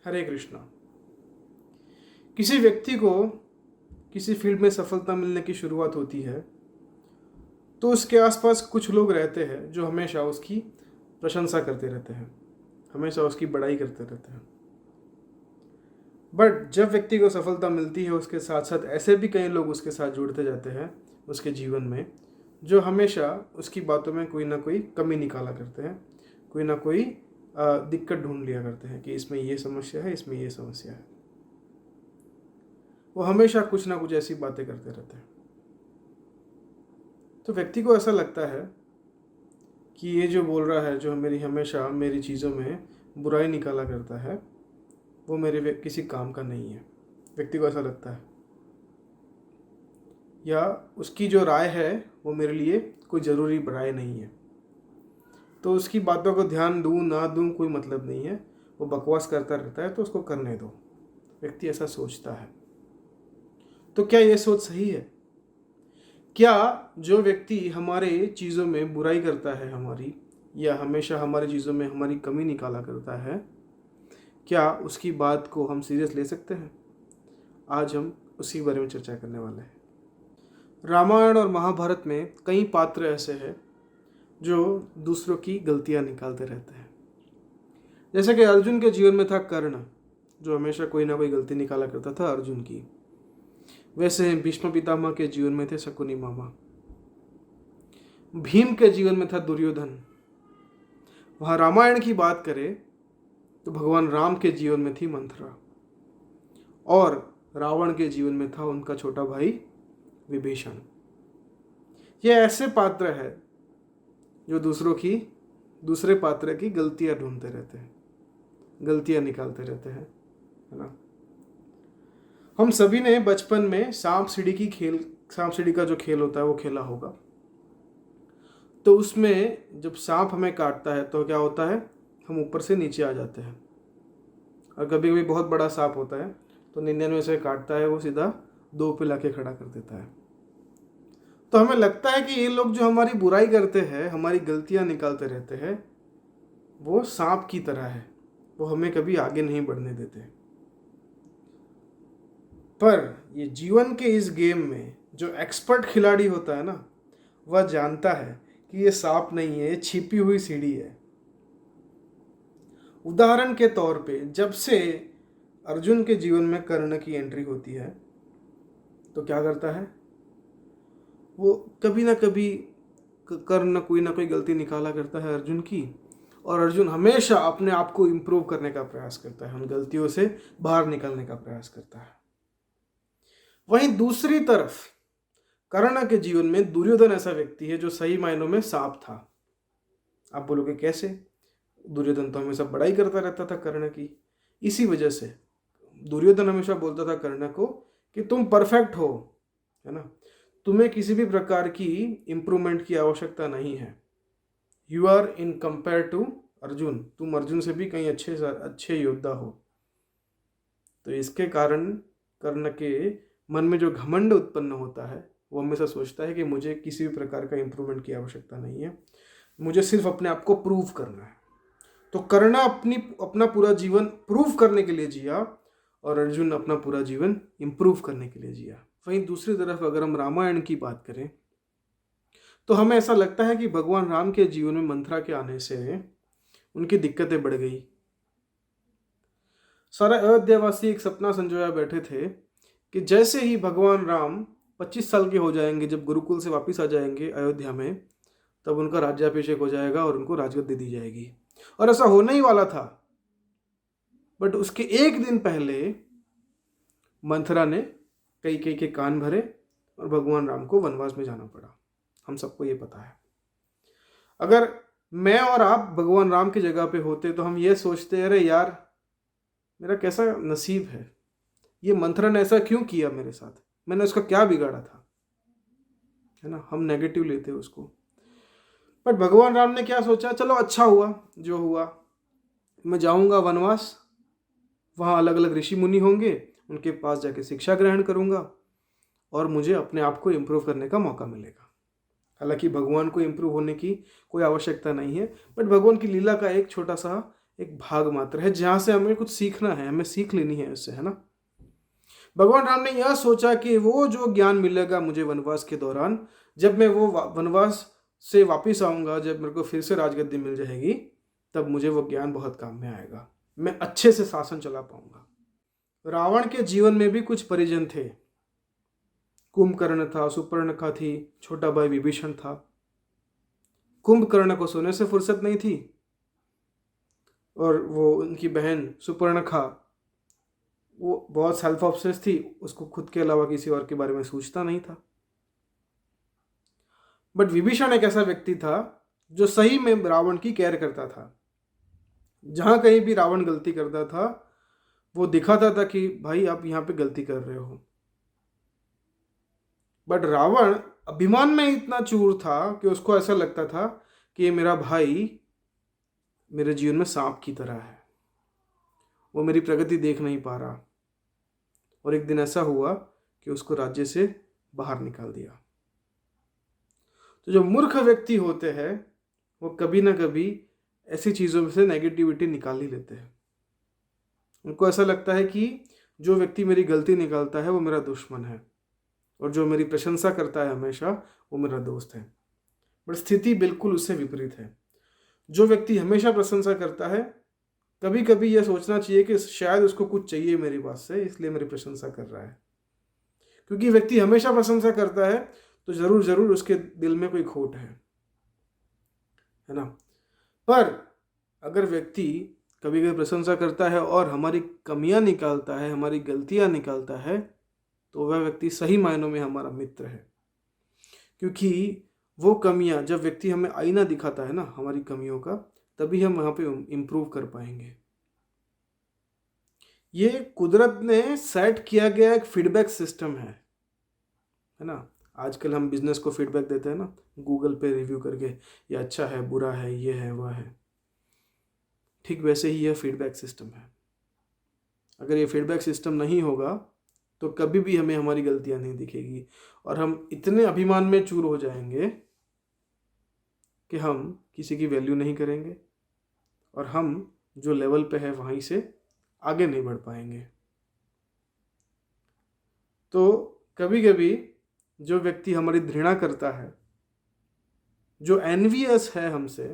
हरे कृष्णा। किसी व्यक्ति को किसी फील्ड में सफलता मिलने की शुरुआत होती है तो उसके आसपास कुछ लोग रहते हैं जो हमेशा उसकी प्रशंसा करते रहते हैं, हमेशा उसकी बड़ाई करते रहते हैं। बट जब व्यक्ति को सफलता मिलती है उसके साथ साथ ऐसे भी कई लोग उसके साथ जुड़ते जाते हैं उसके जीवन में, जो हमेशा उसकी बातों में कोई ना कोई कमी निकाला करते हैं, कोई ना कोई दिक्कत ढूंढ लिया करते हैं कि इसमें ये समस्या है, इसमें ये समस्या है। वो हमेशा कुछ ना कुछ ऐसी बातें करते रहते हैं। तो व्यक्ति को ऐसा लगता है कि ये जो बोल रहा है, जो हमेशा मेरी चीज़ों में बुराई निकाला करता है, वो मेरे किसी काम का नहीं है। व्यक्ति को ऐसा लगता है, या उसकी जो राय है वो मेरे लिए कोई ज़रूरी राय नहीं है, तो उसकी बातों को ध्यान दूँ ना दूँ कोई मतलब नहीं है, वो बकवास करता रहता है तो उसको करने दो। व्यक्ति ऐसा सोचता है। तो क्या ये सोच सही है? क्या जो व्यक्ति हमारे चीज़ों में बुराई करता है हमारी, या हमेशा हमारी चीज़ों में हमारी कमी निकाला करता है, क्या उसकी बात को हम सीरियस ले सकते हैं? आज हम उसी बारे में चर्चा करने वाले हैं। रामायण और महाभारत में कई पात्र ऐसे हैं जो दूसरों की गलतियां निकालते रहते हैं। जैसे कि अर्जुन के जीवन में था कर्ण, जो हमेशा कोई ना कोई गलती निकाला करता था अर्जुन की। वैसे भीष्म पितामह के जीवन में थे शकुनी मामा। भीम के जीवन में था दुर्योधन। वहाँ रामायण की बात करें तो भगवान राम के जीवन में थी मंथरा, और रावण के जीवन में था उनका छोटा भाई विभीषण। ये ऐसे पात्र है जो दूसरे पात्र की गलतियां ढूंढते रहते हैं, गलतियां निकालते रहते हैं, है ना। हम सभी ने बचपन में सांप सीढ़ी का जो खेल होता है वो खेला होगा। तो उसमें जब सांप हमें काटता है तो क्या होता है, हम ऊपर से नीचे आ जाते हैं। और कभी कभी बहुत बड़ा सांप होता है तो 99 से काटता है, वो सीधा 2 पे लाके खड़ा कर देता है। तो हमें लगता है कि ये लोग जो हमारी बुराई करते हैं, हमारी गलतियां निकालते रहते हैं, वो सांप की तरह है, वो हमें कभी आगे नहीं बढ़ने देते। पर ये जीवन के इस गेम में जो एक्सपर्ट खिलाड़ी होता है ना, वह जानता है कि ये सांप नहीं है, ये छिपी हुई सीढ़ी है। उदाहरण के तौर पे जब से अर्जुन के जीवन में कर्ण की एंट्री होती है तो क्या करता है, वो कभी ना कभी कर्ण कोई ना कोई गलती निकाला करता है अर्जुन की, और अर्जुन हमेशा अपने आप को इम्प्रूव करने का प्रयास करता है, उन गलतियों से बाहर निकलने का प्रयास करता है। वहीं दूसरी तरफ कर्ण के जीवन में दुर्योधन ऐसा व्यक्ति है जो सही मायनों में सांप था। आप बोलोगे कैसे? दुर्योधन तो हमेशा बड़ाई करता रहता था कर्ण की। इसी वजह से दुर्योधन हमेशा बोलता था कर्ण को कि तुम परफेक्ट हो, है ना, तुम्हें किसी भी प्रकार की इंप्रूवमेंट की आवश्यकता नहीं है। You are in compare to Arjun, तुम अर्जुन से भी कहीं अच्छे योद्धा हो। तो इसके कारण कर्ण के मन में जो घमंड उत्पन्न होता है, वो हमेशा सोचता है कि मुझे किसी भी प्रकार का इंप्रूवमेंट की आवश्यकता नहीं है, मुझे सिर्फ अपने आप को प्रूव करना है। तो कर्ण अपना पूरा जीवन प्रूव करने के लिए जिया, और अर्जुन अपना पूरा जीवन इंप्रूव करने के लिए जिया। वहीं दूसरी तरफ अगर हम रामायण की बात करें तो हमें ऐसा लगता है कि भगवान राम के जीवन में मंथरा के आने से उनकी दिक्कतें बढ़ गई। सारे अयोध्यावासी एक सपना संजोया बैठे थे कि जैसे ही भगवान राम 25 साल के हो जाएंगे, जब गुरुकुल से वापस आ जाएंगे अयोध्या में, तब उनका राज्याभिषेक हो जाएगा और उनको राजगद्दी दी जाएगी। और ऐसा होने ही वाला था। बट उसके एक दिन पहले मंथरा ने कैकेयी के कान भरे और भगवान राम को वनवास में जाना पड़ा। हम सबको ये पता है। अगर मैं और आप भगवान राम की जगह पे होते तो हम ये सोचते, अरे यार मेरा कैसा नसीब है, ये मंथरा ने ऐसा क्यों किया मेरे साथ, मैंने उसका क्या बिगाड़ा था, है ना। हम नेगेटिव लेते उसको। बट भगवान राम ने क्या सोचा, चलो अच्छा हुआ जो हुआ, मैं जाऊंगा वनवास, वहाँ अलग अलग ऋषि मुनि होंगे, उनके पास जाके शिक्षा ग्रहण करूंगा और मुझे अपने आप को इम्प्रूव करने का मौका मिलेगा। हालांकि भगवान को इम्प्रूव होने की कोई आवश्यकता नहीं है, बट भगवान की लीला का एक छोटा सा एक भाग मात्र है जहाँ से हमें कुछ सीखना है, हमें सीख लेनी है उससे, है ना। भगवान राम ने यह सोचा कि वो जो ज्ञान मिलेगा मुझे वनवास के दौरान, जब मैं वो वनवास से वापस आऊँगा, जब मेरे को फिर से राजगद्दी मिल जाएगी, तब मुझे वो ज्ञान बहुत काम में आएगा, मैं अच्छे से शासन चला पाऊंगा। रावण के जीवन में भी कुछ परिजन थे। कुंभकर्ण था, सुपर्णखा थी, छोटा भाई विभीषण था। कुंभकर्ण को सोने से फुर्सत नहीं थी, और वो उनकी बहन सुपर्णखा, वो बहुत सेल्फ ऑब्सेस थी, उसको खुद के अलावा किसी और के बारे में सोचता नहीं था। बट विभीषण एक ऐसा व्यक्ति था जो सही में रावण की केयर करता था। जहां कहीं भी रावण गलती करता था, वो दिखाता था कि भाई आप यहाँ पे गलती कर रहे हो। बट रावण अभिमान में इतना चूर था कि उसको ऐसा लगता था कि ये मेरा भाई मेरे जीवन में सांप की तरह है, वो मेरी प्रगति देख नहीं पा रहा। और एक दिन ऐसा हुआ कि उसको राज्य से बाहर निकाल दिया। तो जो मूर्ख व्यक्ति होते हैं वो कभी ना कभी ऐसी चीज़ों में से नेगेटिविटी निकाल ही लेते हैं। उनको ऐसा लगता है कि जो व्यक्ति मेरी गलती निकालता है वो मेरा दुश्मन है, और जो मेरी प्रशंसा करता है हमेशा वो मेरा दोस्त है। बट स्थिति बिल्कुल उससे विपरीत है। जो व्यक्ति हमेशा प्रशंसा करता है, कभी कभी यह सोचना चाहिए कि शायद उसको कुछ चाहिए मेरी बात से, इसलिए मेरी प्रशंसा कर रहा है। क्योंकि व्यक्ति हमेशा प्रशंसा करता है तो जरूर जरूर उसके दिल में कोई खोट है ना। पर अगर व्यक्ति कभी कभी प्रशंसा करता है और हमारी कमियां निकालता है, हमारी गलतियां निकालता है, तो वह व्यक्ति सही मायनों में हमारा मित्र है। क्योंकि वो कमियां, जब व्यक्ति हमें आईना दिखाता है ना हमारी कमियों का, तभी हम वहाँ पे इम्प्रूव कर पाएंगे। ये कुदरत ने सेट किया गया एक फीडबैक सिस्टम है ना। आजकल हम बिजनेस को फीडबैक देते हैं ना, गूगल पे रिव्यू करके, ये अच्छा है, बुरा है, ये है, वह है। ठीक वैसे ही यह फीडबैक सिस्टम है। अगर ये फीडबैक सिस्टम नहीं होगा तो कभी भी हमें हमारी गलतियां नहीं दिखेगी, और हम इतने अभिमान में चूर हो जाएंगे कि हम किसी की वैल्यू नहीं करेंगे, और हम जो लेवल पे है वहीं से आगे नहीं बढ़ पाएंगे। तो कभी कभी जो व्यक्ति हमारी घृणा करता है, जो एनवियस है हमसे,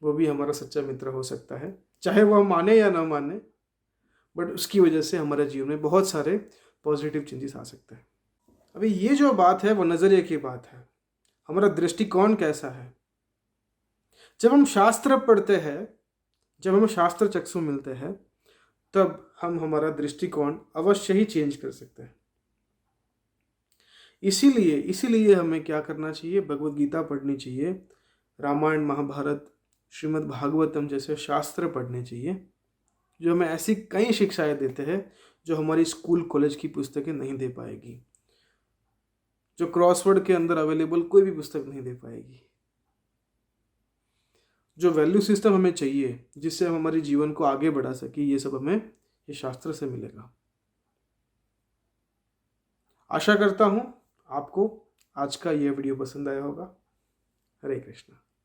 वो भी हमारा सच्चा मित्र हो सकता है, चाहे वो हम माने या ना माने। बट उसकी वजह से हमारे जीवन में बहुत सारे पॉजिटिव चेंजेस आ सकते हैं। अभी ये जो बात है वो नज़रिए की बात है, हमारा दृष्टिकोण कैसा है। जब हम शास्त्र पढ़ते हैं, जब हमें शास्त्र चक्षु मिलते हैं, तब हम हमारा दृष्टिकोण अवश्य ही चेंज कर सकते हैं। इसीलिए हमें क्या करना चाहिए, भगवत गीता पढ़नी चाहिए, रामायण, महाभारत, श्रीमद् भागवतम जैसे शास्त्र पढ़ने चाहिए, जो हमें ऐसी कई शिक्षाएं देते हैं जो हमारी स्कूल कॉलेज की पुस्तकें नहीं दे पाएगी, जो क्रॉसवर्ड के अंदर अवेलेबल कोई भी पुस्तक नहीं दे पाएगी। जो वैल्यू सिस्टम हमें चाहिए जिससे हम हमारे जीवन को आगे बढ़ा सके, ये सब हमें ये शास्त्र से मिलेगा। आशा करता हूँ आपको आज का यह वीडियो पसंद आया होगा। हरे कृष्णा।